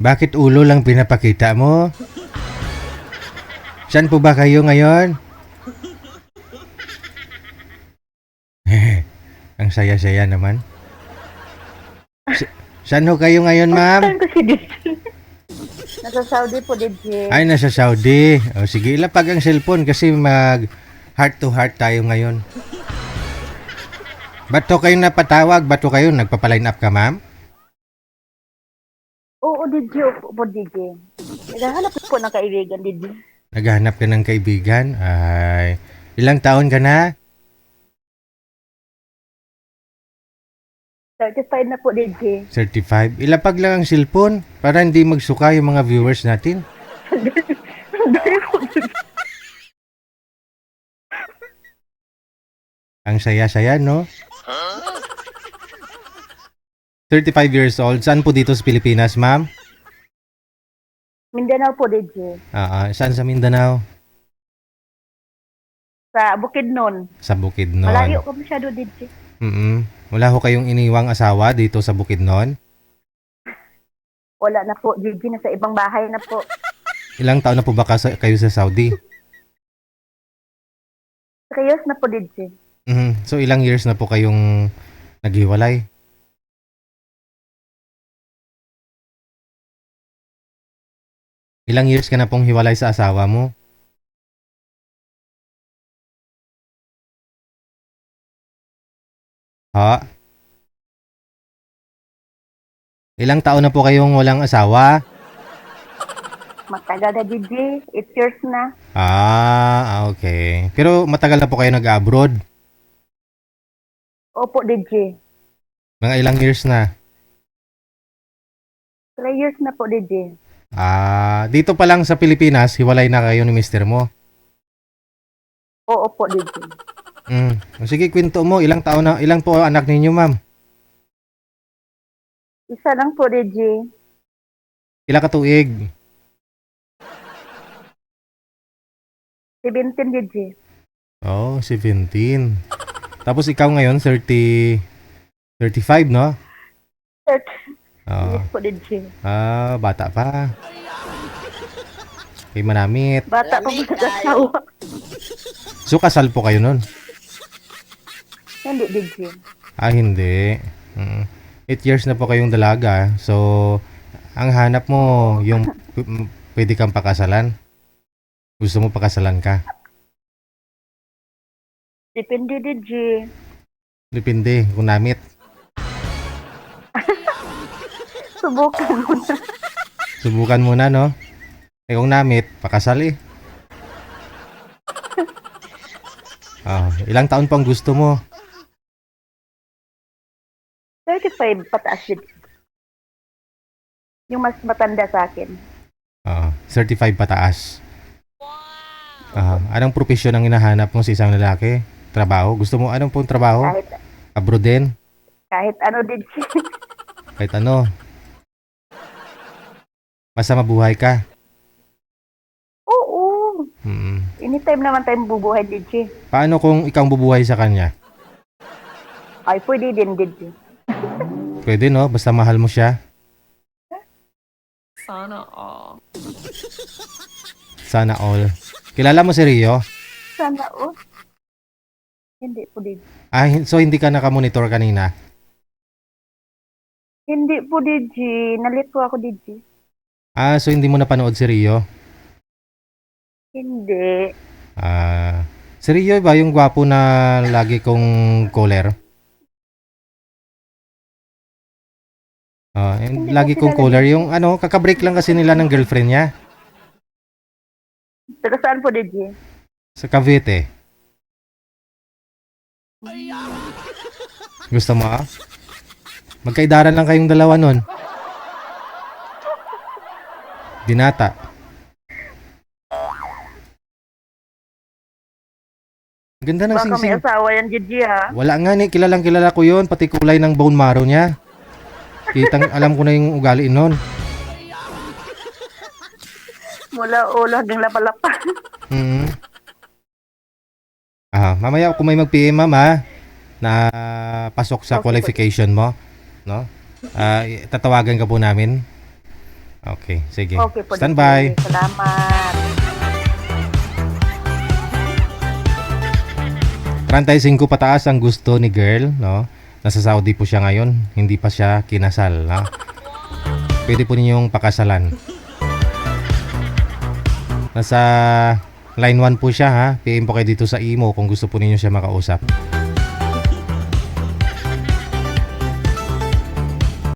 Bakit ulo lang pinapakita mo? Saan po ba kayo ngayon? Ang saya-saya naman. Saan ho kayo ngayon, ma'am? Saan ko si DJ? Nasa Saudi po, DJ. Ay, nasa Saudi. O, sige, ilapag ang cellphone kasi mag heart to heart tayo ngayon. Ba't to kayo napatawag? Ba't to kayo nagpapaline up ka, ma'am? Oo, DJ. Opo po, DJ. Naghahanap po ng kaibigan, DJ. Naghahanap ka ng kaibigan? Ay, ilang taon ka na? 35 na po, DJ. 35. Ilapag lang ang cellphone para hindi magsuka yung mga viewers natin. Dali po, DJ. Ang saya-saya, no? 35 years old. Saan po dito sa Pilipinas, ma'am? Mindanao po, DJ. Saan sa Mindanao? Sa Bukidnon. Sa Bukidnon. Malayo ko masyado, DJ. Wala ho kayong iniwang asawa dito sa Bukidnon? Wala na po, DJ. Nasa ibang bahay na po. Ilang taon na po ba kayo sa Saudi? Kayos na po, DJ. So ilang years na po kayong naghiwalay? Ilang years ka na pong hiwalay sa asawa mo? Ha? Ilang taon na po kayong walang asawa? Matagal na, DJ. 8 years na. Okay. Pero matagal na po kayo nag-abroad? Opo, DJ. Mga ilang years na? 3 years na po, DJ. Dito pa lang sa Pilipinas, hiwalay na kayo ni mister mo? Oo po, DJ. Sige, kwento mo. Ilang po anak ninyo, ma'am? Isa lang po, DJ. Ilang katuig? 17, DJ. Oh, 17. Tapos ikaw ngayon, 35, no? Yes po, DJ. Bata pa. Kay manamit. Bata pa po nag-asawa. So, kasal po kayo nun? Hindi, DJ. Hindi. 8 years na po kayong dalaga. So, ang hanap mo, yung pwede kang pakasalan. Gusto mo pakasalan ka? Depende, DJ. Depende, kung namit. Subukan mo na. Subukan muna, no? Kung namit, pakasal eh. Ilang taon pang gusto mo? 35 pataas, DJ. Yung mas matanda sa akin. 35 pataas. Anong profesyon ang hinahanap mo sa isang lalaki? Trabaho? Gusto mo anong pong trabaho? Abroad din? Kahit ano, DJ. Kahit ano? Basta mabuhay ka? Oo. Anytime naman tayong bubuhay, DJ. Paano kung ikaw bubuhay sa kanya? Ay, pwede din, DJ. Pwede, no? Basta mahal mo siya? Sana all. Sana all. Kilala mo si Rio? Sana, oh. Hindi po, DJ. So hindi ka nakamonitor kanina? Hindi po, DJ. Nalit po ako, DJ. So hindi mo napanood si Rio? Hindi. Si Rio ba yung gwapo na lagi kong caller? Lagi kong caller. Yung kakabreak lang kasi nila ng girlfriend niya. Taga saan po, DJ? Sa Cavite. Gusto mo Magkaidaran lang kayong dalawa nun. Dinata. Ganda ng Baka may singsing. asawa yan, DJ, ha? Wala nga ni, kilalang kilala ko yun. Pati kulay ng bone marrow niya. Alam ko na yung ugali nun. Mula ulo hanggang lapalapa. Mamaya kung may mag-PM, ma'am, na pasok sa Okay, qualification mo, no? Tatawagan ka po namin. Okay, sige. Okay po, Standby. DJ. Salamat. 35 pataas ang gusto ni girl, no? Nasa Saudi po siya ngayon, hindi pa siya kinasal, no? Pwede po ninyong pakasalan. Nasa line 1 po siya, ha? PM po kayo dito sa imo kung gusto po ninyo siya makausap.